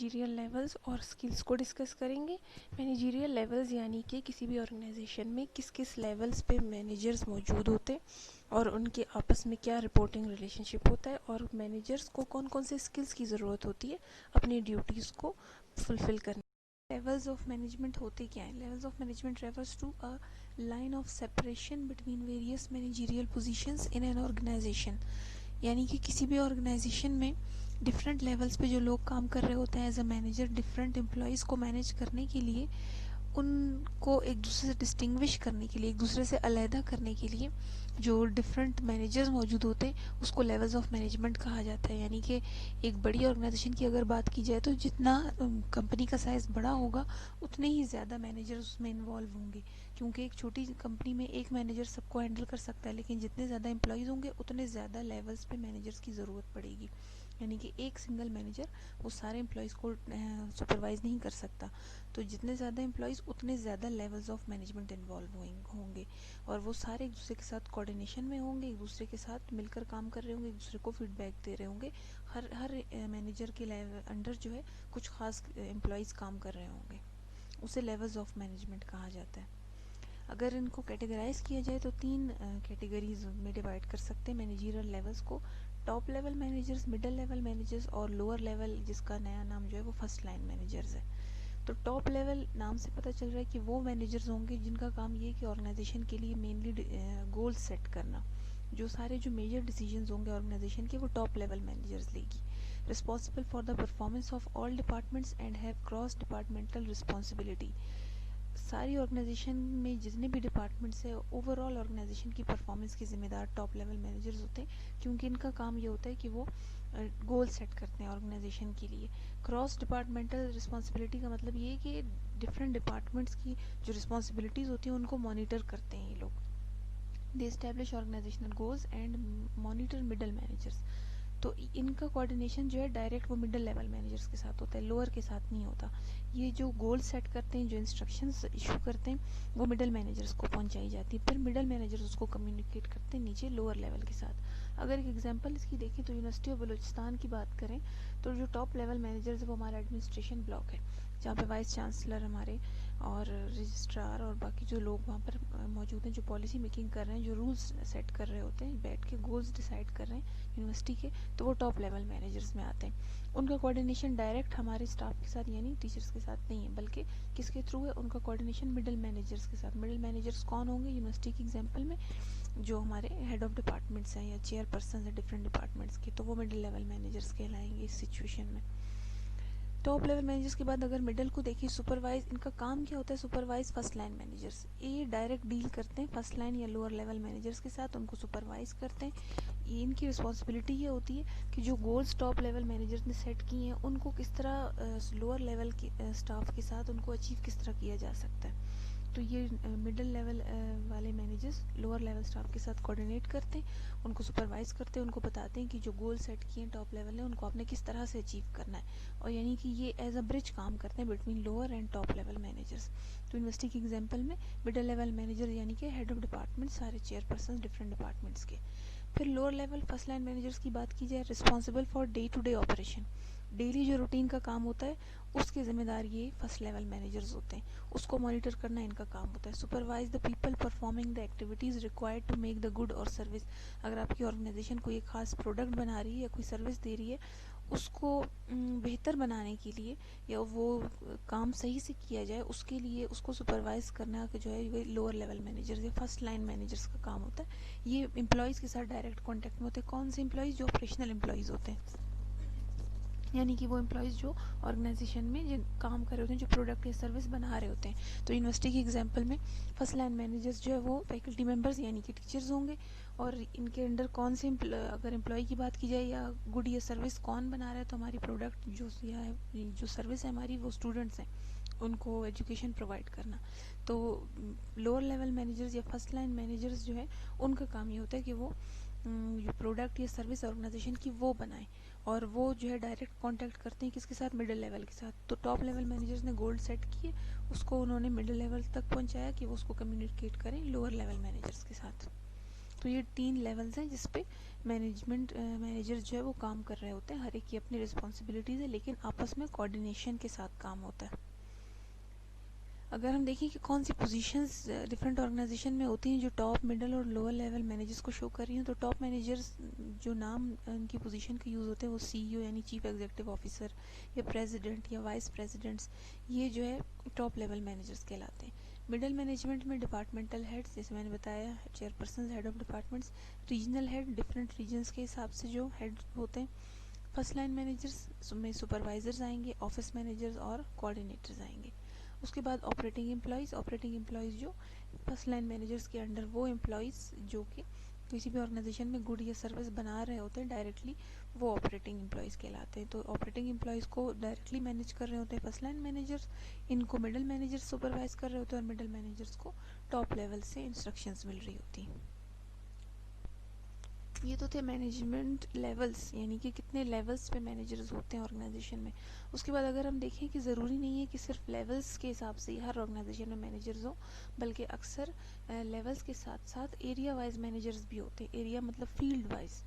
Managerial levels और skills को discuss करेंगे। मैनेजरियल लेवल्स यानी कि किसी भी ऑर्गेनाइजेशन में किस किस लेवल्स पे मैनेजर्स मौजूद होते हैं और उनके आपस में क्या रिपोर्टिंग रिलेशनशिप होता है और मैनेजर्स को कौन कौन से स्किल्स की ज़रूरत होती है अपनी ड्यूटीज़ को फुलफ़िल करने। लेवल्स ऑफ मैनेजमेंट होते क्या हैं? Levels of management refers to a line of separation between various managerial positions in an organisation, यानी कि किसी भी ऑर्गेनाइजेशन में डिफरेंट लेवल्स पे जो लोग काम कर रहे होते हैं as a manager, different employees को मैनेज करने के लिए, उनको एक दूसरे से डिस्टिंग्विश करने के लिए, एक दूसरे से अलहदा करने के लिए जो डिफरेंट मैनेजर्स मौजूद होते हैं उसको लेवल्स ऑफ मैनेजमेंट कहा जाता है। यानी कि एक बड़ी ऑर्गेनाइजेशन की अगर बात की जाए तो जितना कंपनी का साइज़ बड़ा होगा उतने ही ज़्यादा मैनेजर्स उसमें इन्वॉल्व होंगे, क्योंकि एक छोटी कंपनी में एक मैनेजर सबको हैंडल कर सकता है, लेकिन जितने ज़्यादा एम्प्लॉयज़ होंगे उतने ज़्यादा लेवल्स पे मैनेजर्स की ज़रूरत पड़ेगी। यानी कि एक सिंगल मैनेजर वो सारे एम्प्लॉयज़ को सुपरवाइज़ नहीं कर सकता, तो जितने ज़्यादा एम्प्लॉयज़ उतने ज़्यादा लेवल्स ऑफ मैनेजमेंट इन्वॉल्व होंगे और वो सारे एक दूसरे के साथ कोऑर्डिनेशन में होंगे, एक दूसरे के साथ मिलकर काम कर रहे होंगे, एक दूसरे को फीडबैक दे रहे होंगे। हर मैनेजर के अंडर जो है कुछ खास एम्प्लॉयज़ काम कर रहे होंगे, उसे लेवल्स ऑफ मैनेजमेंट कहा जाता है। अगर इनको कैटेगराइज किया जाए तो तीन कैटेगरीज में डिवाइड कर सकते हैं मैनेजरियल लेवल्स को: top level managers, middle level managers और लोअर लेवल, जिसका नया नाम जो है वो फर्स्ट लाइन मैनेजर्स है। तो टॉप लेवल नाम से पता चल रहा है कि वो मैनेजर्स होंगे जिनका काम ये है कि ऑर्गेनाइजेशन के लिए मेनली गोल सेट करना। जो सारे जो मेजर डिसीजंस होंगे ऑर्गेनाइजेशन के वो टॉप लेवल मैनेजर्स लेगी। Responsible for the performance of all departments and have cross departmental responsibility. सारी ऑर्गेनाइजेशन में जितने भी डिपार्टमेंट्स है ओवरऑल ऑर्गेनाइजेशन की परफॉर्मेंस के जिम्मेदार टॉप लेवल मैनेजर्स होते हैं, क्योंकि इनका काम ये होता है कि वो गोल सेट करते हैं ऑर्गेनाइजेशन के लिए। क्रॉस डिपार्टमेंटल रिस्पॉन्सिबिलिटी का मतलब ये है कि डिफरेंट डिपार्टमेंट्स की जो रिस्पॉन्सिबिलिटीज़ होती हैं उनको मॉनिटर करते हैं ये लोग। They establish organisational goals and monitor middle managers. तो इनका कोऑर्डिनेशन जो है डायरेक्ट वो मिडिल लेवल मैनेजर्स के साथ होता है, लोअर के साथ नहीं होता। ये जो गोल सेट करते हैं, जो इंस्ट्रक्शंस इशू करते हैं, वो मिडिल मैनेजर्स को पहुंचाई जाती है, फिर मिडिल मैनेजर्स उसको कम्युनिकेट करते हैं नीचे लोअर लेवल के साथ। अगर एक एग्जांपल इसकी देखें तो यूनिवर्सिटी ऑफ बलूचिस्तान की बात करें तो जो टॉप लेवल मैनेजर्स है वो हमारा एडमिनिस्ट्रेशन ब्लॉक है, जहाँ पे वाइस चांसलर हमारे और रजिस्ट्रार और बाकी जो लोग वहाँ पर मौजूद हैं, जो पॉलिसी मेकिंग कर रहे हैं, जो रूल्स सेट कर रहे होते हैं, बैठ के गोल्स डिसाइड कर रहे हैं यूनिवर्सिटी के, तो वो टॉप लेवल मैनेजर्स में आते हैं। उनका कोऑर्डिनेशन डायरेक्ट हमारे स्टाफ के साथ यानी टीचर्स के साथ नहीं है, बल्कि किसके थ्रू है? उनका कोऑर्डिनेशन मिडिल मैनेजर्स के साथ। मिडिल मैनेजर्स कौन होंगे यूनिवर्सिटी के एग्जाम्पल में? जो हमारे हेड ऑफ डिपार्टमेंट्स हैं या चेयरपर्सन हैं डिफरेंट डिपार्टमेंट्स के, तो वो मिडिल लेवल मैनेजर्स कहलाएंगे इस सिचुएशन में। टॉप लेवल मैनेजर्स के बाद अगर मिडिल को देखिए, सुपरवाइज, इनका काम क्या होता है? Supervise first line managers. ये डायरेक्ट डील करते हैं फर्स्ट लाइन या लोअर लेवल मैनेजर्स के साथ, उनको सुपरवाइज करते हैं। ये इनकी रिस्पॉन्सिबिलिटी ये होती है कि जो गोल्स टॉप लेवल मैनेजर्स ने सेट किए हैं उनको किस तरह लोअर लेवल के स्टाफ के साथ उनको अचीव किस तरह किया जा सकता है। तो ये मिडिल लेवल वाले मैनेजर्स लोअर लेवल स्टाफ के साथ कोऑर्डिनेट करते हैं, उनको सुपरवाइज करते हैं, उनको बताते हैं कि जो गोल सेट किए हैं टॉप लेवल ने उनको आपने किस तरह से अचीव करना है, और यानी कि ये एज अ ब्रिज काम करते हैं between lower and top level managers. तो यूनिवर्सिटी के एग्जाम्पल में मिडिल लेवल मैनेजर यानी कि हेड ऑफ डिपार्टमेंट, सारे चेयरपर्सन डिफरेंट डिपार्टमेंट्स के। फिर lower level first line managers की बात की जाए, responsible for day to day operation. Daily जो रूटीन का काम होता है उसके जिम्मेदार ये फर्स्ट लेवल मैनेजर्स होते हैं, उसको मॉनिटर करना इनका काम होता है। Supervise the people performing the activities required to make the good और सर्विस। अगर आपकी ऑर्गेनाइजेशन कोई एक खास प्रोडक्ट बना रही है या कोई सर्विस दे रही है, उसको बेहतर बनाने के लिए या वो काम सही से किया जाए उसके लिए उसको सुपरवाइज करना जो है वो लोअर लेवल मैनेजर्स या फर्स्ट लाइन मैनेजर्स का काम होता है। ये एम्प्लॉयज़ के साथ डायरेक्ट कॉन्टैक्ट में होते हैं। कौन से एम्प्लॉयज़? जो ऑपरेशनल एम्प्लॉयज़ होते हैं, यानी कि वो एम्प्लॉयज़ जो ऑर्गेनाइजेशन में जो काम कर रहे होते हैं, जो प्रोडक्ट या सर्विस बना रहे होते हैं। तो यूनिवर्सिटी की एग्जांपल में फर्स्ट लाइन मैनेजर्स जो है वो फैकल्टी मेंबर्स यानी कि टीचर्स होंगे, और इनके अंडर कौन से अगर एम्प्लॉय की बात की जाए या गुड या सर्विस कौन बना रहा है, तो हमारी प्रोडक्ट जो या जो सर्विस है हमारी, वो स्टूडेंट्स हैं, उनको एजुकेशन प्रोवाइड करना। तो लोअर लेवल मैनेजर्स या फर्स्ट लाइन मैनेजर्स जो है उनका काम ये होता है कि वो जो प्रोडक्ट या सर्विस ऑर्गेनाइजेशन की वो बनाएं, और वो जो है डायरेक्ट कांटेक्ट करते हैं किसके साथ? मिडिल लेवल के साथ। तो टॉप लेवल मैनेजर्स ने गोल सेट किए, उसको उन्होंने मिडिल लेवल तक पहुंचाया कि वो उसको कम्युनिकेट करें लोअर लेवल मैनेजर्स के साथ। तो ये 3 लेवल्स हैं जिस पे मैनेजर जो है वो काम कर रहे होते हैं। हर एक की अपनी रिस्पॉन्सिबिलिटीज़ है, लेकिन आपस में कोऑर्डिनेशन के साथ काम होता है। अगर हम देखें कि कौन सी पोजीशंस डिफरेंट ऑर्गेनाइजेशन में होती हैं जो टॉप, मिडल और लोअर लेवल मैनेजर्स को शो कर रही हैं, तो टॉप मैनेजर्स जो नाम उनकी पोजीशन के यूज़ होते हैं वो सीईओ यानी चीफ एग्जीक्यूटिव ऑफिसर या प्रेसिडेंट या वाइस प्रेसिडेंट्स, ये जो है टॉप लेवल मैनेजर्स कहलाते हैं। मिडल मैनेजमेंट में डिपार्टमेंटल हेड्स, जैसे मैंने बताया, chairperson, head of departments, regional head, different regions के हिसाब से जो हेड होते हैं। फर्स्ट लाइन मैनेजर्स में सुपरवाइजर्स आएंगे, ऑफिस मैनेजर्स और कोऑर्डिनेटर्स आएंगे। उसके बाद ऑपरेटिंग एम्प्लॉयज़ जो फर्स्ट लाइन मैनेजर्स के अंडर वो एम्प्लॉयज़ जो कि किसी भी ऑर्गेनाइजेशन में गुड या सर्विस बना रहे होते हैं डायरेक्टली, वो ऑपरेटिंग एम्प्लॉयज़ कहलाते हैं। तो ऑपरेटिंग एम्प्लॉयज़ को डायरेक्टली मैनेज कर रहे होते हैं फर्स्ट लाइन मैनेजर्स, इनको मिडिल मैनेजर्स सुपरवाइज कर रहे होते हैं और मिडिल मैनेजर्स को टॉप लेवल से इंस्ट्रक्शंस मिल रही होती हैं। ये तो थे मैनेजमेंट लेवल्स, यानी कि कितने लेवल्स पे मैनेजर्स होते हैं ऑर्गेनाइजेशन में। उसके बाद अगर हम देखें कि ज़रूरी नहीं है कि सिर्फ लेवल्स के हिसाब से हर ऑर्गेनाइजेशन में मैनेजर्स हो, बल्कि अक्सर लेवल्स के साथ साथ एरिया वाइज मैनेजर्स भी होते हैं। एरिया मतलब फील्ड वाइज।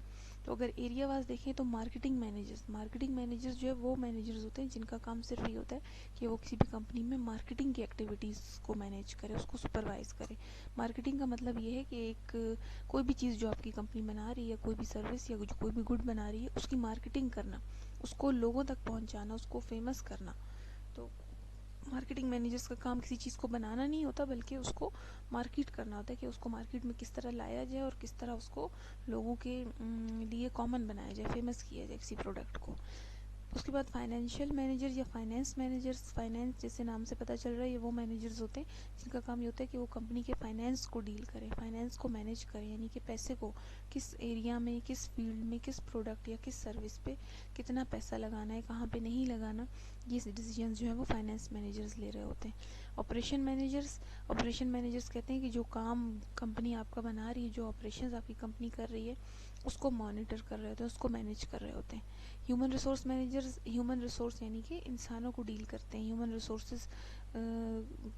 तो अगर एरिया वाइज देखें तो मार्केटिंग मैनेजर्स जो है वो मैनेजर्स होते हैं जिनका काम सिर्फ ये होता है कि वो किसी भी कंपनी में मार्केटिंग की एक्टिविटीज़ को मैनेज करे, उसको सुपरवाइज करे। मार्केटिंग का मतलब ये है कि एक कोई भी चीज़ जो आपकी कंपनी बना रही है, कोई भी सर्विस या कोई भी गुड बना रही है, उसकी मार्केटिंग करना, उसको लोगों तक पहुंचाना, उसको फेमस करना। तो मार्केटिंग मैनेजर्स का काम किसी चीज़ को बनाना नहीं होता, बल्कि उसको मार्केट करना होता है कि उसको मार्केट में किस तरह लाया जाए और किस तरह उसको लोगों के लिए कॉमन बनाया जाए, फेमस किया जाए किसी प्रोडक्ट को। उसके बाद फाइनेंशियल मैनेजर या फाइनेंस मैनेजर्स, फाइनेंस जैसे नाम से पता चल रहा है ये वो मैनेजर्स होते हैं जिनका काम ये होता है कि वो कंपनी के फाइनेंस को डील करें, फाइनेंस को मैनेज करें, यानी कि पैसे को किस एरिया में, किस फील्ड में, किस प्रोडक्ट या किस सर्विस पे कितना पैसा लगाना है, कहाँ पे नहीं लगाना, ये डिसीजन जो है वो फाइनेंस मैनेजर्स ले रहे होते हैं। ऑपरेशन मैनेजर्स कहते हैं कि जो काम कंपनी आपका बना रही है, जो ऑपरेशन आपकी कंपनी कर रही है, उसको मॉनिटर कर रहे होते हैं, उसको मैनेज कर रहे होते हैं। Human resource managers, human resource यानी कि इंसानों को डील करते हैं। ह्यूमन रिसोर्सेज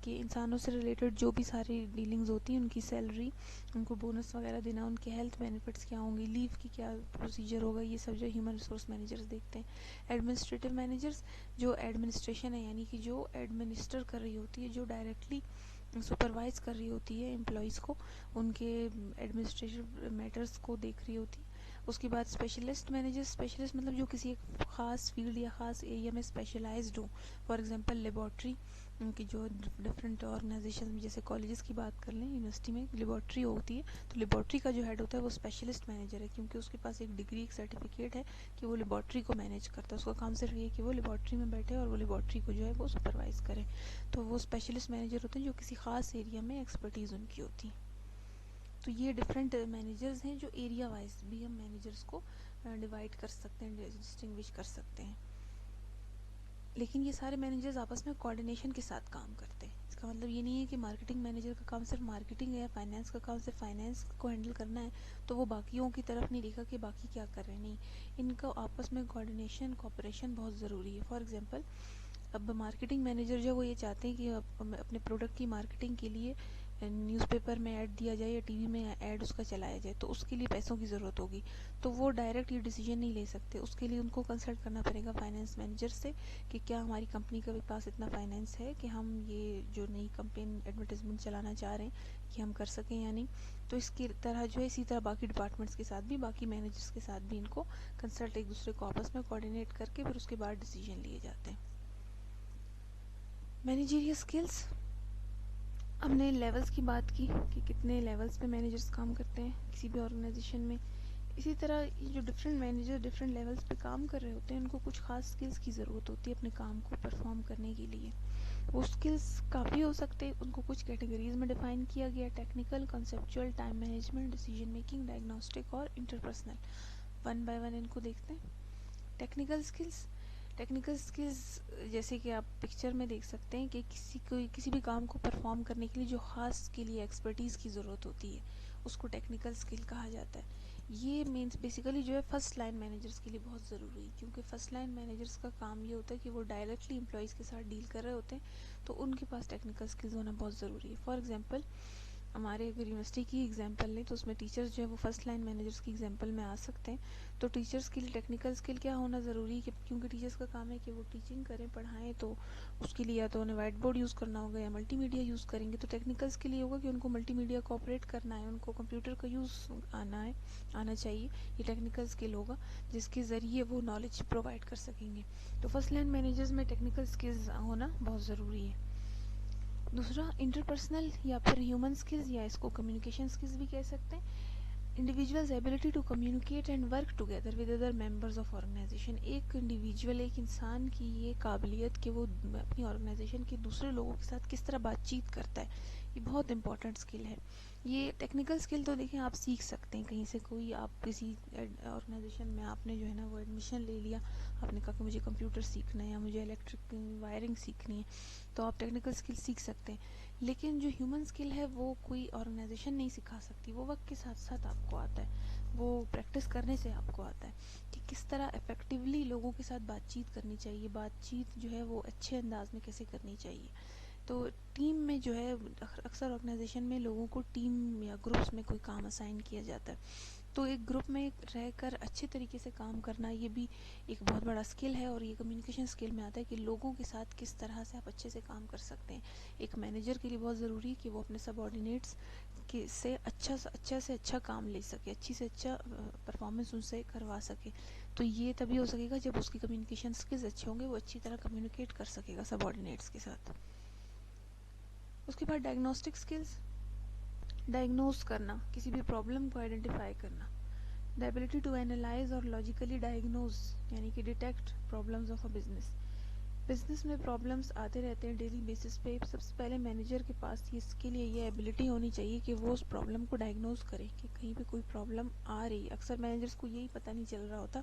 के इंसानों से रिलेटेड जो भी सारी डीलिंग्स होती हैं, उनकी सैलरी, उनको बोनस वगैरह देना, उनके हेल्थ बेनिफिट्स क्या होंगे, लीव की क्या प्रोसीजर होगा, ये सब जो ह्यूमन रिसोर्स मैनेजर्स देखते हैं। एडमिनिस्ट्रेटिव मैनेजर्स जो एडमिनिस्ट्रेशन है, यानी कि जो एडमिनिस्टर कर रही होती है, जो डायरेक्टली सुपरवाइज कर रही होती है एम्प्लॉयज़ को, उनके एडमिनिस्ट्रेटिव मैटर्स को देख रही होती है। उसके बाद स्पेशलिस्ट मतलब जो किसी एक ख़ास फील्ड या ख़ास एरिया में स्पेशलाइज्ड हो। फॉर एग्जांपल लेबॉर्ट्री की जो डिफरेंट ऑर्गेनाइजेशन में, जैसे कॉलेजेस की बात कर लें, यूनिवर्सिटी में लेबॉर्ट्री होती है, तो लेबॉर्ट्री का जो हेड होता है वो स्पेशलिस्ट मैनेजर है, क्योंकि उसके पास एक डिग्री, एक सर्टिफिकेट है कि वो लेबॉर्ट्री को मैनेज करता है। उसका काम सिर्फ ये है कि वो लेबॉर्ट्री में बैठे और वो लेबॉर्ट्री को जो है वो सुपरवाइज करे। तो वो स्पेशलिस्ट मैनेजर होते हैं जो किसी ख़ास एरिया में एक्सपर्टीज़ उनकी होती है। तो ये डिफरेंट मैनेजर्स हैं जो एरिया वाइज भी हम मैनेजर्स को डिवाइड कर सकते हैं, डिस्टिंग्विश कर सकते हैं। लेकिन ये सारे मैनेजर्स आपस में कोऑर्डिनेशन के साथ काम करते हैं। इसका मतलब ये नहीं है कि मार्केटिंग मैनेजर का काम सिर्फ मार्केटिंग है या फाइनेंस का काम सिर्फ फाइनेंस को हैंडल करना है, तो वो बाकियों की तरफ नहीं देखा कि बाकी क्या कर रहे हैं। नहीं, इनका आपस में कोऑर्डिनेशन, कोऑपरेशन बहुत ज़रूरी है। फॉर एग्जांपल, अब मार्केटिंग मैनेजर जो वो ये चाहते हैं कि अपने प्रोडक्ट की मार्केटिंग के लिए न्यूज़पेपर में ऐड दिया जाए या टीवी में ऐड उसका चलाया जाए, तो उसके लिए पैसों की ज़रूरत होगी। तो वो डायरेक्ट ये डिसीजन नहीं ले सकते, उसके लिए उनको कंसल्ट करना पड़ेगा फाइनेंस मैनेजर से कि क्या हमारी कंपनी के पास इतना फाइनेंस है कि हम ये जो नई कंपेन एडवर्टाइजमेंट चलाना चाह रहे हैं कि हम कर सकें या नहीं। तो इसकी तरह जो है, इसी तरह बाकी डिपार्टमेंट्स के साथ भी, बाकी मैनेजर्स के साथ भी इनको कंसल्ट, एक दूसरे को आपस में कोऑर्डिनेट करके फिर उसके बाद डिसीजन लिए जाते हैं। मैनेजरियल स्किल्स, हमने लेवल्स की बात की कि कितने लेवल्स पे मैनेजर्स काम करते हैं किसी भी ऑर्गेनाइजेशन में। इसी तरह ये जो डिफरेंट मैनेजर डिफरेंट लेवल्स पे काम कर रहे होते हैं, उनको कुछ खास स्किल्स की ज़रूरत होती है अपने काम को परफॉर्म करने के लिए। वो स्किल्स काफ़ी हो सकते हैं, उनको कुछ कैटेगरीज में डिफाइन किया गया: technical, conceptual, time management, decision making, diagnostic और इंटरपर्सनल। वन बाय वन इनको देखते हैं। टेक्निकल स्किल्स जैसे कि आप पिक्चर में देख सकते हैं कि किसी भी काम को परफॉर्म करने के लिए जो ख़ास स्किल या एक्सपर्टीज़ की ज़रूरत होती है, उसको टेक्निकल स्किल कहा जाता है। ये मीन्स बेसिकली जो है फर्स्ट लाइन मैनेजर्स के लिए बहुत ज़रूरी है, क्योंकि फर्स्ट लाइन मैनेजर्स का काम ये होता है कि वो डायरेक्टली एम्प्लॉयज़ के साथ डील कर रहे होते हैं, तो उनके पास टेक्निकल स्किल्स होना बहुत ज़रूरी है। फॉर एग्जांपल, हमारे अगर यूनिवर्सिटी की एग्जांपल लें तो उसमें टीचर्स जो है वो फर्स्ट लाइन मैनेजर्स की एग्जांपल में आ सकते हैं। तो टीचर्स के लिए टेक्निकल स्किल क्या होना ज़रूरी है, क्योंकि टीचर्स का काम है कि वो टीचिंग करें, पढ़ाएं, तो उसके लिए या तो उन्हें वाइट बोर्ड यूज़ करना होगा या मल्टीमीडिया यूज़ करेंगे। तो टेक्निकल स्किल ये होगा कि उनको मल्टीमीडिया को ऑपरेट करना है, उनको कंप्यूटर का यूज़ आना चाहिए। ये टेक्निकल स्किल होगा जिसके ज़रिए वो नॉलेज प्रोवाइड कर सकेंगे। तो फर्स्ट लाइन मैनेजर्स में टेक्निकल स्किल्स होना बहुत ज़रूरी है। दूसरा, इंटरपर्सनल या फिर ह्यूमन स्किल्स, या इसको कम्युनिकेशन स्किल्स भी कह सकते हैं। Individuals ability to communicate and work together with other members of organisation. एक इंडिविजुअल, एक इंसान की ये काबिलियत कि वो अपनी ऑर्गेनाइजेशन के दूसरे लोगों के साथ किस तरह बातचीत करता है, ये बहुत इंपॉर्टेंट स्किल है। ये टेक्निकल स्किल तो देखें आप सीख सकते हैं कहीं से, कोई आप किसी ऑर्गेनाइजेशन में आपने जो है ना वो एडमिशन ले लिया, आपने कहा कि मुझे कंप्यूटर सीखना है या मुझे इलेक्ट्रिक वायरिंग सीखनी है, तो आप टेक्निकल स्किल सीख सकते हैं। लेकिन जो ह्यूमन स्किल है वो कोई ऑर्गेनाइजेशन नहीं सिखा सकती, वो वक्त के साथ साथ आपको आता है, वो प्रैक्टिस करने से आपको आता है कि किस तरह इफ़ेक्टिवली लोगों के साथ बातचीत करनी चाहिए, बातचीत जो है वो अच्छे अंदाज में कैसे करनी चाहिए। तो टीम में जो है अक्सर ऑर्गेनाइजेशन में लोगों को टीम या ग्रुप्स में कोई काम असाइन किया जाता है, तो एक ग्रुप में रहकर अच्छे तरीके से काम करना ये भी एक बहुत बड़ा स्किल है, और ये कम्युनिकेशन स्किल में आता है कि लोगों के साथ किस तरह से आप अच्छे से काम कर सकते हैं। एक मैनेजर के लिए बहुत ज़रूरी है कि वो अपने सबऑर्डिनेट्स के से अच्छा काम ले सके, अच्छी से अच्छा परफॉर्मेंस उनसे करवा सके। तो ये तभी हो सकेगा जब उसकी कम्युनिकेशन स्किल्स अच्छे होंगे, वो अच्छी तरह कम्युनिकेट कर सकेगा सबऑर्डिनेट्स के साथ। उसके बाद डायग्नोस्टिक स्किल्स, डायग्नोज करना, किसी भी प्रॉब्लम को आइडेंटिफाई करना। द एबिलिटी टू एनालाइज और लॉजिकली डायग्नोज, यानी कि detect problems of a business. Business में प्रॉब्लम्स आते रहते हैं डेली बेसिस पे। सबसे पहले मैनेजर के पास ये इसके लिए ये एबिलिटी होनी चाहिए कि वो उस प्रॉब्लम को डायग्नोज करे कि कहीं पे कोई प्रॉब्लम आ रही है। अक्सर मैनेजर्स को यही पता नहीं चल रहा होता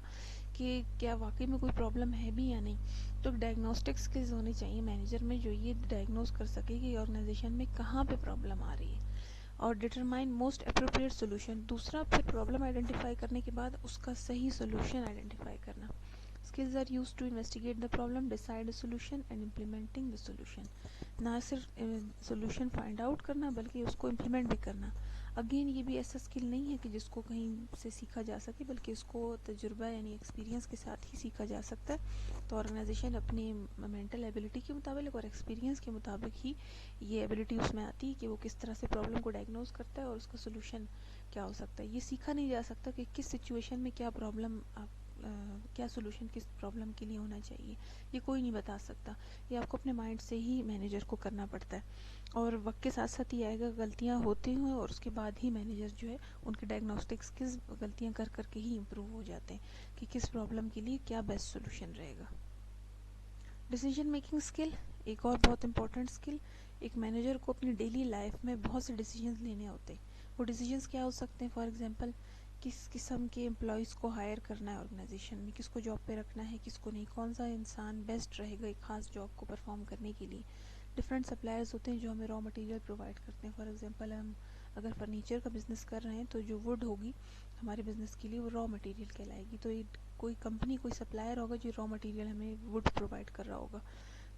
कि क्या वाकई में कोई प्रॉब्लम है भी या नहीं। तो डायग्नोस्टिक स्किल्स होनी चाहिए मैनेजर में, जो ये डायग्नोज कर सके कि ऑर्गेनाइजेशन में कहाँ पे प्रॉब्लम आ रही है। और डिटरमाइन मोस्ट अप्रोप्रिएट सोल्यूशन, दूसरा फिर प्रॉब्लम आइडेंटिफाई करने के बाद उसका सही सोल्यूशन आइडेंटिफाई करना। Skills are used to investigate the problem, decide the solution and implementing the solution. ना सिर्फ सोल्यूशन फाइंड आउट करना बल्कि उसको इम्प्लीमेंट भी करना। अगेन ये भी ऐसा स्किल नहीं है कि जिसको कहीं से सीखा जा सके, बल्कि इसको तजुर्बा यानी एक्सपीरियंस के साथ ही सीखा जा सकता है। तो ऑर्गेनाइजेशन अपनी मेंटल एबिलिटी के मुताबिक और एक्सपीरियंस के मुताबिक ही ये एबिलिटी उसमें आती है कि वो किस तरह से प्रॉब्लम को डायग्नोज करता है और उसका सोल्यूशन क्या हो सकता है। ये सीखा नहीं जा सकता कि किस सिचुएशन में क्या प्रॉब्लम क्या सोल्यूशन किस प्रॉब्लम के लिए होना चाहिए, ये कोई नहीं बता सकता। ये आपको अपने माइंड से ही मैनेजर को करना पड़ता है, और वक्त के साथ साथ ये आएगा, गलतियाँ होती हैं और उसके बाद ही मैनेजर जो है उनके डायग्नोस्टिक स्किल्स गलतियाँ कर करके ही इम्प्रूव हो जाते हैं कि किस प्रॉब्लम के लिए क्या बेस्ट सोल्यूशन रहेगा। डिसीजन मेकिंग स्किल एक और बहुत इंपॉर्टेंट स्किल। एक मैनेजर को अपनी डेली लाइफ में बहुत से डिसीजंस लेने होते हैं। वो डिसीजंस क्या हो सकते हैं, फॉर एग्जांपल किस किस्म के एम्प्लॉयज़ को हायर करना है ऑर्गेनाइजेशन में, किसको जॉब पे रखना है, किसको नहीं, कौन सा इंसान बेस्ट रहेगा एक खास जॉब को परफॉर्म करने के लिए। डिफरेंट सप्लायर्स होते हैं जो हमें रॉ मटेरियल प्रोवाइड करते हैं। फॉर एग्जांपल हम अगर फर्नीचर का बिज़नेस कर रहे हैं तो जो वुड होगी हमारे बिज़नेस के लिए वो रॉ मटेरियल कहलाएगी। तो ये कोई कंपनी, कोई सप्लायर होगा जो रॉ मटेरियल हमें वुड प्रोवाइड कर रहा होगा।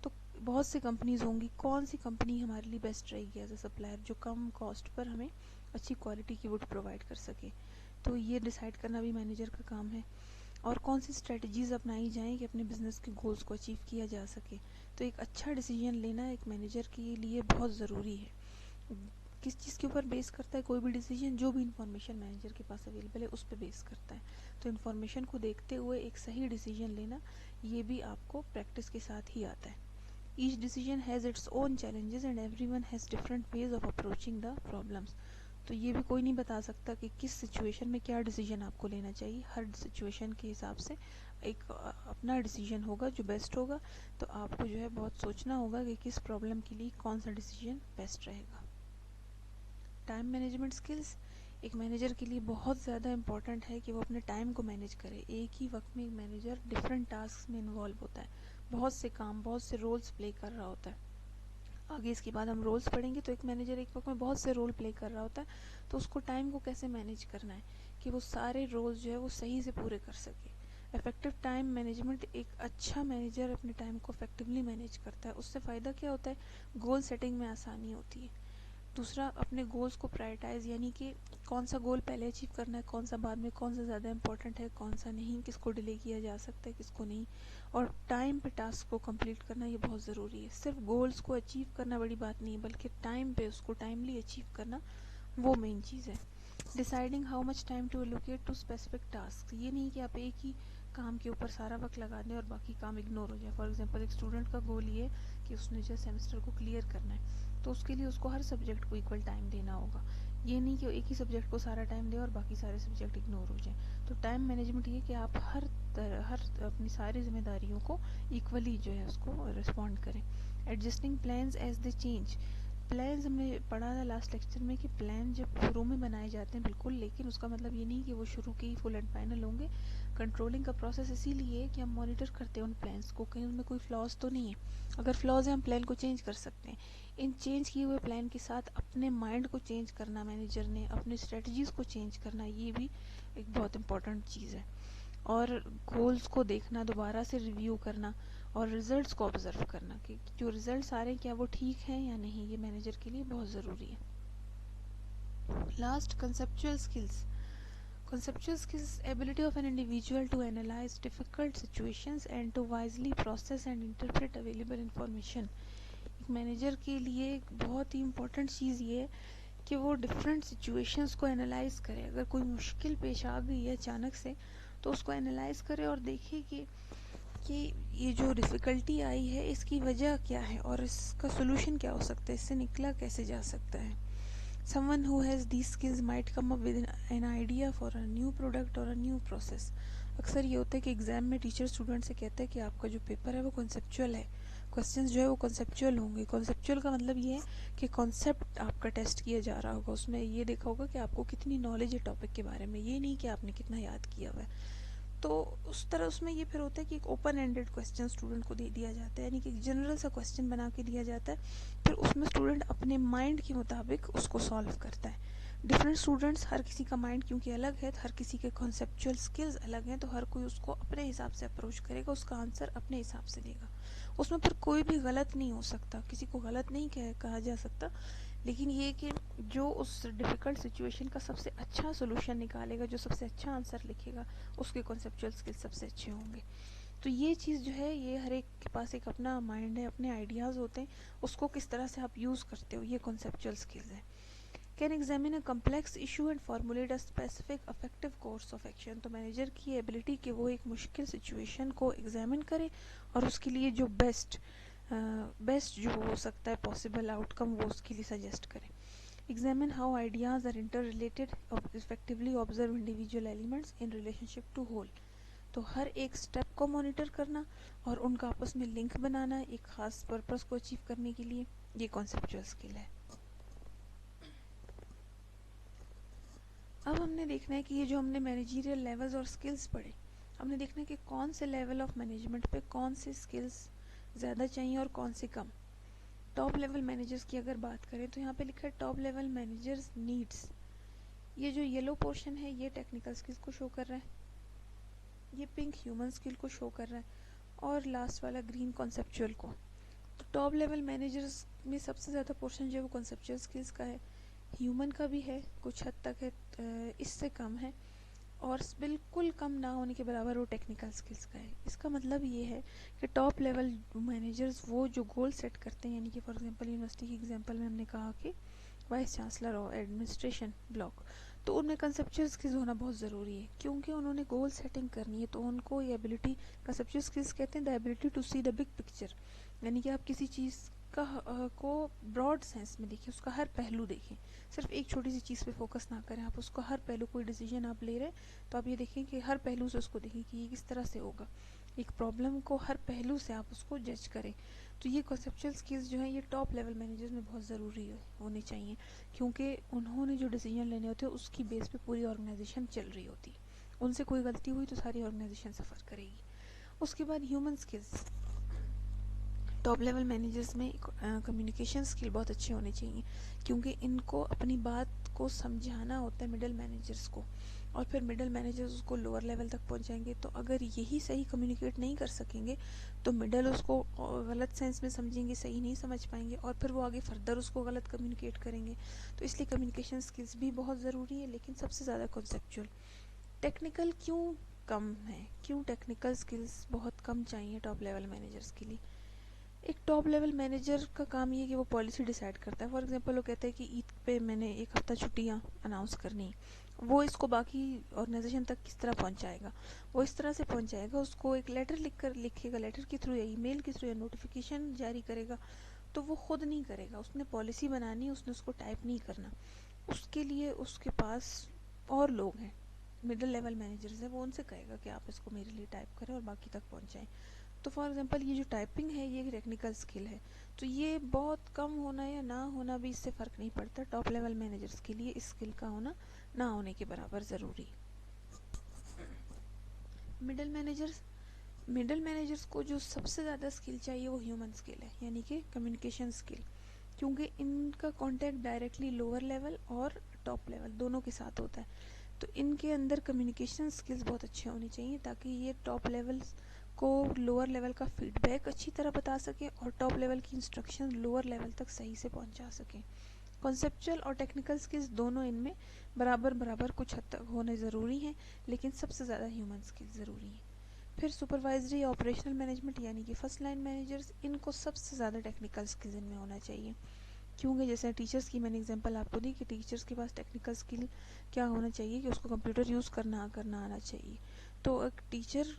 तो बहुत सी कंपनीज होंगी, कौन सी कंपनी हमारे लिए बेस्ट रहेगी एज अ सप्लायर, जो कम कॉस्ट पर हमें अच्छी क्वालिटी की वुड प्रोवाइड कर सके। तो ये डिसाइड करना भी मैनेजर का काम है। और कौन सी स्ट्रेटजीज अपनाई जाएं कि अपने बिजनेस के गोल्स को अचीव किया जा सके। तो एक अच्छा डिसीजन लेना एक मैनेजर के लिए बहुत ज़रूरी है। किस चीज़ के ऊपर बेस करता है कोई भी डिसीजन, जो भी इंफॉर्मेशन मैनेजर के पास अवेलेबल है उस पर बेस करता है। तो इन्फॉर्मेशन को देखते हुए एक सही डिसीजन लेना, ये भी आपको प्रैक्टिस के साथ ही आता है। Each decision has its own challenges and everyone has different ways of approaching the problems. तो ये भी कोई नहीं बता सकता कि किस सिचुएशन में क्या डिसीजन आपको लेना चाहिए। हर सिचुएशन के हिसाब से एक अपना डिसीजन होगा जो बेस्ट होगा। तो आपको जो है बहुत सोचना होगा कि किस प्रॉब्लम के लिए कौन सा डिसीजन बेस्ट रहेगा। टाइम मैनेजमेंट स्किल्स एक मैनेजर के लिए बहुत ज़्यादा इम्पॉर्टेंट है कि वो अपने टाइम को मैनेज करे। एक ही वक्त में एक मैनेजर डिफरेंट टास्क में इन्वॉल्व होता है, बहुत से काम, बहुत से रोल्स प्ले कर रहा होता है। आगे इसके बाद हम रोल्स पढ़ेंगे। तो एक मैनेजर एक वक्त में बहुत से रोल प्ले कर रहा होता है, तो उसको टाइम को कैसे मैनेज करना है कि वो सारे रोल्स जो है वो सही से पूरे कर सके। इफेक्टिव टाइम मैनेजमेंट, एक अच्छा मैनेजर अपने टाइम को इफेक्टिवली मैनेज करता है, उससे फ़ायदा क्या होता है, गोल सेटिंग में आसानी होती है। दूसरा, अपने गोल्स को प्रायोरिटाइज, यानी कि कौन सा गोल पहले अचीव करना है, कौन सा बाद में, कौन सा ज़्यादा इंपॉर्टेंट है, कौन सा नहीं, किसको डिले किया जा सकता है, किसको नहीं। और टाइम पे टास्क को कंप्लीट करना ये बहुत ज़रूरी है। सिर्फ गोल्स को अचीव करना बड़ी बात नहीं है, बल्कि टाइम पे उसको टाइमली अचीव करना वो मेन चीज़ है। Deciding how much time to allocate to specific task, ये नहीं कि आप एक ही काम के ऊपर सारा वक्त लगा दें और बाकी काम इग्नोर हो जाए। फॉर एग्जांपल, एक स्टूडेंट का गोल ये कि उसने जो सेमेस्टर को क्लियर करना है, तो उसके लिए उसको हर सब्जेक्ट को इक्वल टाइम देना होगा। ये नहीं कि एक ही सब्जेक्ट को सारा टाइम दे और बाकी सारे सब्जेक्ट इग्नोर हो जाए। तो टाइम मैनेजमेंट ये कि आप हर अपनी सारी जिम्मेदारियों को इक्वली जो है उसको रिस्पॉन्ड करें। Adjusting plans as they change, plans हमने पढ़ा था लास्ट लेक्चर में कि प्लान जब शुरू में बनाए जाते हैं बिल्कुल, लेकिन उसका मतलब ये नहीं कि वो शुरू के ही फुल एंड फाइनल होंगे। कंट्रोलिंग का प्रोसेस इसीलिए है कि हम मॉनिटर करते हैं उन प्लान्स को, कहीं उनमें कोई फ्लॉज तो नहीं है। अगर फ्लॉज है हम प्लान को चेंज कर सकते हैं। इन चेंज किए हुए प्लान के साथ अपने माइंड को चेंज करना, मैनेजर ने अपनी स्ट्रेटजीज़ को चेंज करना, ये भी एक बहुत इंपॉर्टेंट चीज़ है। और गोल्स को देखना, दोबारा से रिव्यू करना और रिजल्ट्स को ऑब्जर्व करना कि जो रिजल्ट्स आ रहे हैं क्या वो ठीक हैं या नहीं, ये मैनेजर के लिए बहुत ज़रूरी है। Last, conceptual skills. Conceptual skills, ability of an individual to analyze difficult situations and to wisely process and interpret available information। एक मैनेजर के लिए एक बहुत ही इम्पोर्टेंट चीज़ ये है कि वो डिफरेंट सिचुएशंस को एनालाइज करे। अगर कोई मुश्किल पेश आ गई है अचानक से, तो उसको एनालाइज करे और देखे कि ये जो डिफ़िकल्टी आई है इसकी वजह क्या है और इसका सोल्यूशन क्या हो सकता है, इससे निकला कैसे जा सकता है। Someone who has these skills might come up with an idea for a new product or a new process। अक्सर ये होता है कि एग्ज़ाम में टीचर स्टूडेंट से कहता है कि आपका जो पेपर है वो कॉन्सेप्चुअल है, क्वेश्चंस जो है वो कॉन्सेप्चुअल होंगे। कॉन्सेप्चुअल का मतलब ये है कि कॉन्सेप्ट आपका टेस्ट किया जा रहा होगा, उसमें ये देखा होगा कि आपको कितनी नॉलेज है टॉपिक के बारे में, ये नहीं कि आपने कितना याद किया हुआ है। तो उस तरह उसमें ये फिर होता है कि एक ओपन एंडेड क्वेश्चन स्टूडेंट को दे दिया जाता है, यानी कि एक जनरल सा क्वेश्चन बना के दिया जाता है, फिर उसमें स्टूडेंट अपने माइंड के मुताबिक उसको सॉल्व करता है। डिफरेंट स्टूडेंट्स, हर किसी का माइंड क्योंकि अलग है, हर किसी के कॉन्सेप्चुअल स्किल्स अलग हैं, तो हर कोई उसको अपने हिसाब से अप्रोच करेगा, उसका आंसर अपने हिसाब से देगा। उसमें फिर कोई भी गलत नहीं हो सकता, किसी को गलत नहीं कहा जा सकता, लेकिन ये कि जो उस डिफ़िकल्ट सिचुएशन का सबसे अच्छा सोल्यूशन निकालेगा, जो सबसे अच्छा आंसर लिखेगा, उसके कॉन्सेप्चुअल स्किल्स सबसे अच्छे होंगे। तो ये चीज़ जो है, ये हर एक के पास एक अपना माइंड है, अपने आइडियाज़ होते हैं, उसको किस तरह से आप यूज़ करते हो, ये कॉन्सेप्चुअल स्किल्स है। Can examine a complex issue and formulate a specific affective course of action. तो मैनेजर की एबिलिटी कि वो एक मुश्किल सिचुएशन को एग्जामिन करे और उसके लिए जो बेस्ट जो हो सकता है पॉसिबल आउटकम, वो उसके लिए सजेस्ट करें। Examine how ideas are interrelated, effectively observe individual elements in relationship to whole. तो हर एक स्टेप को मॉनिटर करना और उनका आपस में लिंक बनाना एक ख़ास पर्पस को अचीव करने के लिए, ये कॉन्सेप्चुअल स्किल है। अब हमने देखना है कि ये जो हमने मैनेजरियल लेवल्स और स्किल्स पढ़े, हमने देखना है कि कौन से लेवल ऑफ मैनेजमेंट पे कौन से स्किल्स ज़्यादा चाहिए और कौन से कम। टॉप लेवल मैनेजर्स की अगर बात करें तो यहाँ पे लिखा है टॉप लेवल मैनेजर्स नीड्स। ये जो येलो पोर्शन है ये टेक्निकल स्किल्स को शो कर रहा है, ये पिंक ह्यूमन स्किल को शो कर रहा है, और लास्ट वाला ग्रीन कॉन्सेप्चुअल को। तो टॉप लेवल मैनेजर्स में सबसे ज़्यादा पोर्शन जो है वो कॉन्सेप्चुअल स्किल्स का है, ह्यूमन का भी है कुछ हद तक है, इससे कम है, और बिल्कुल कम ना होने के बराबर वो टेक्निकल स्किल्स का है। इसका मतलब ये है कि टॉप लेवल मैनेजर्स वो जो गोल सेट करते हैं, यानी कि फॉर एग्जांपल यूनिवर्सिटी की एग्जांपल में हमने कहा कि वाइस चांसलर और एडमिनिस्ट्रेशन ब्लॉक, तो उनमें कंसेप्चुअल स्किल्स होना बहुत ज़रूरी है, क्योंकि उन्होंने गोल सेटिंग करनी है। तो उनको ये एबिलिटी, कंसेप्चुअल स्किल्स कहते हैं the ability to see the big picture, यानी कि आप किसी चीज़ को ब्रॉड सेंस में देखें, उसका हर पहलू देखें, सिर्फ एक छोटी सी चीज़ पे फोकस ना करें, आप उसका हर पहलू, कोई डिसीजन आप ले रहे हैं तो आप ये देखें कि हर पहलू से उसको देखें कि ये किस तरह से होगा, एक प्रॉब्लम को हर पहलू से आप उसको जज करें। तो ये कॉन्सेप्चुअल स्किल्स जो हैं ये टॉप लेवल मैनेजर्स में बहुत ज़रूरी होने चाहिए, क्योंकि उन्होंने जो डिसीजन लेने होते हैं उसकी बेस पे पूरी ऑर्गेनाइजेशन चल रही होती है, उनसे कोई गलती हुई तो सारी ऑर्गेनाइजेशन सफ़र करेगी। उसके बाद human skills, top level managers में कम्युनिकेशन स्किल बहुत अच्छे होने चाहिए, क्योंकि इनको अपनी बात को समझाना होता है मिडिल मैनेजर्स को, और फिर मिडिल मैनेजर्स उसको लोअर लेवल तक पहुंचाएंगे। तो अगर यही सही कम्युनिकेट नहीं कर सकेंगे तो मिडिल उसको गलत सेंस में समझेंगे, सही नहीं समझ पाएंगे, और फिर वो आगे फर्दर उसको गलत कम्युनिकेट करेंगे। तो इसलिए कम्युनिकेशन स्किल्स भी बहुत ज़रूरी है, लेकिन सबसे ज़्यादा कॉन्सेप्चुअल। टेक्निकल क्यों कम है, क्यों टेक्निकल स्किल्स बहुत कम चाहिए टॉप लेवल मैनेजर्स के लिए? एक टॉप लेवल मैनेजर का काम ये है कि वो पॉलिसी डिसाइड करता है। फॉर एग्जांपल वो कहता है कि ईद पे मैंने एक हफ्ता छुट्टियां अनाउंस करनी, वो इसको बाकी ऑर्गेनाइजेशन तक किस तरह पहुंचाएगा? वो इस तरह से पहुंचाएगा, उसको एक लेटर लिखेगा, लेटर के थ्रू या ईमेल के थ्रू या नोटिफिकेशन जारी करेगा। तो वो खुद नहीं करेगा, उसने पॉलिसी बनानी, उसने उसको टाइप नहीं करना। उसके लिए उसके पास और लोग हैं, मिडिल लेवल मैनेजर्स है, वो उनसे कहेगा कि आप इसको मेरे लिए टाइप करें और बाकी तक पहुंचाएं। तो फॉर एग्जांपल ये जो टाइपिंग है ये एक टेक्निकल स्किल है, तो ये बहुत कम होना या ना होना भी इससे फ़र्क नहीं पड़ता। टॉप लेवल मैनेजर्स के लिए इस स्किल का होना ना होने के बराबर ज़रूरी। मिडिल मैनेजर्स को जो सबसे ज़्यादा स्किल चाहिए वो ह्यूमन स्किल है, यानी कि कम्युनिकेशन स्किल, क्योंकि इनका कांटेक्ट डायरेक्टली लोअर लेवल और टॉप लेवल दोनों के साथ होता है। तो इनके अंदर कम्युनिकेशन स्किल्स बहुत अच्छे होने चाहिए, ताकि ये टॉप लेवल को लोअर लेवल का फीडबैक अच्छी तरह बता सके और टॉप लेवल की इंस्ट्रक्शन लोअर लेवल तक सही से पहुंचा सके। कॉन्सेप्चुअल और टेक्निकल स्किल्स दोनों इनमें बराबर बराबर कुछ हद तक होने ज़रूरी हैं, लेकिन सबसे ज़्यादा ह्यूमन स्किल्स ज़रूरी हैं। फिर सुपरवाइजरी या ऑपरेशनल मैनेजमेंट यानी कि फर्स्ट लाइन मैनेजर्स, इनको सबसे ज़्यादा टेक्निकल स्किल्स इनमें होना चाहिए, क्योंकि जैसे टीचर्स की मैंने एग्जांपल आपको दी कि टीचर्स के पास टेक्निकल स्किल क्या होना चाहिए कि उसको कंप्यूटर यूज़ करना आना चाहिए। तो एक टीचर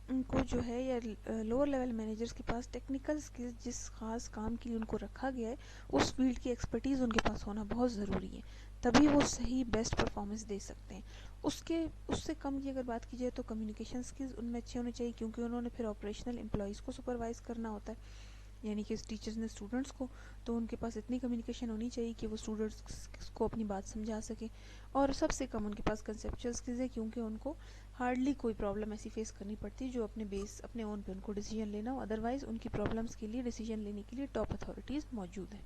को जो है या लोअर लेवल मैनेजर्स के पास टेक्निकल स्किल्स, जिस खास काम के लिए उनको रखा गया है उस फील्ड की एक्सपर्टीज़ उनके पास होना बहुत ज़रूरी है, तभी वो सही बेस्ट परफॉर्मेंस दे सकते हैं। उससे कम की अगर बात की जाए तो कम्युनिकेशन स्किल्स उनमें अच्छे होने चाहिए, क्योंकि उन्होंने फिर ऑपरेशनल एम्प्लॉयज़ को सुपरवाइज करना होता है, यानी कि टीचर्स ने स्टूडेंट्स को, तो उनके पास इतनी कम्युनिकेशन होनी चाहिए कि वो स्टूडेंट्स को अपनी बात समझा सके। और सबसे कम उनके पास कंसेप्चुअल स्किल्स है, क्योंकि उनको हार्डली कोई प्रॉब्लम ऐसी फेस करनी पड़ती है जो अपने ओन पे उनको डिसीजन लेना हो, अदरवाइज उनकी प्रॉब्लम्स के लिए डिसीजन लेने के लिए टॉप अथॉरिटीज़ मौजूद हैं।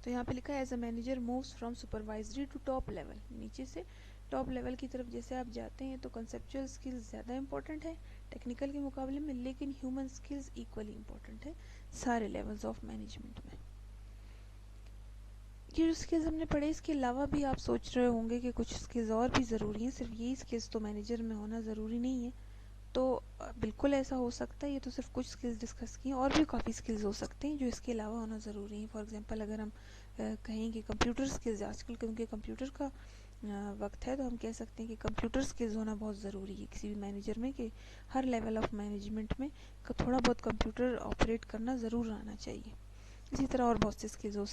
तो यहाँ पे लिखा है as a manager moves from supervisory to top level, नीचे से टॉप लेवल की तरफ जैसे आप जाते हैं तो कंसेप्चुअल स्किल्स ज़्यादा इंपॉर्टेंट है टेक्निकल के मुकाबले में, लेकिन ह्यूमन स्किल्स इक्वली इंपॉर्टेंट है सारे लेवल्स ऑफ मैनेजमेंट में। ये जो स्किल्स हमने पढ़े, इसके अलावा भी आप सोच रहे होंगे कि कुछ स्किल्स और भी ज़रूरी हैं, सिर्फ यही स्किल्स तो मैनेजर में होना ज़रूरी नहीं है। तो बिल्कुल ऐसा हो सकता है, ये तो सिर्फ कुछ स्किल्स डिस्कस किए, और भी काफ़ी स्किल्स हो सकते हैं जो इसके अलावा होना ज़रूरी है। फॉर एग्जांपल अगर हम कहें कि कंप्यूटर स्किल्स, आजकल क्योंकि कंप्यूटर का वक्त है, तो हम कह सकते हैं कि कंप्यूटर स्किल्स होना बहुत ज़रूरी है किसी भी मैनेजर में, कि हर लेवल ऑफ मैनेजमेंट में थोड़ा बहुत कंप्यूटर ऑपरेट करना ज़रूर आना चाहिए। इसी तरह और बहुत से स्किल्स हो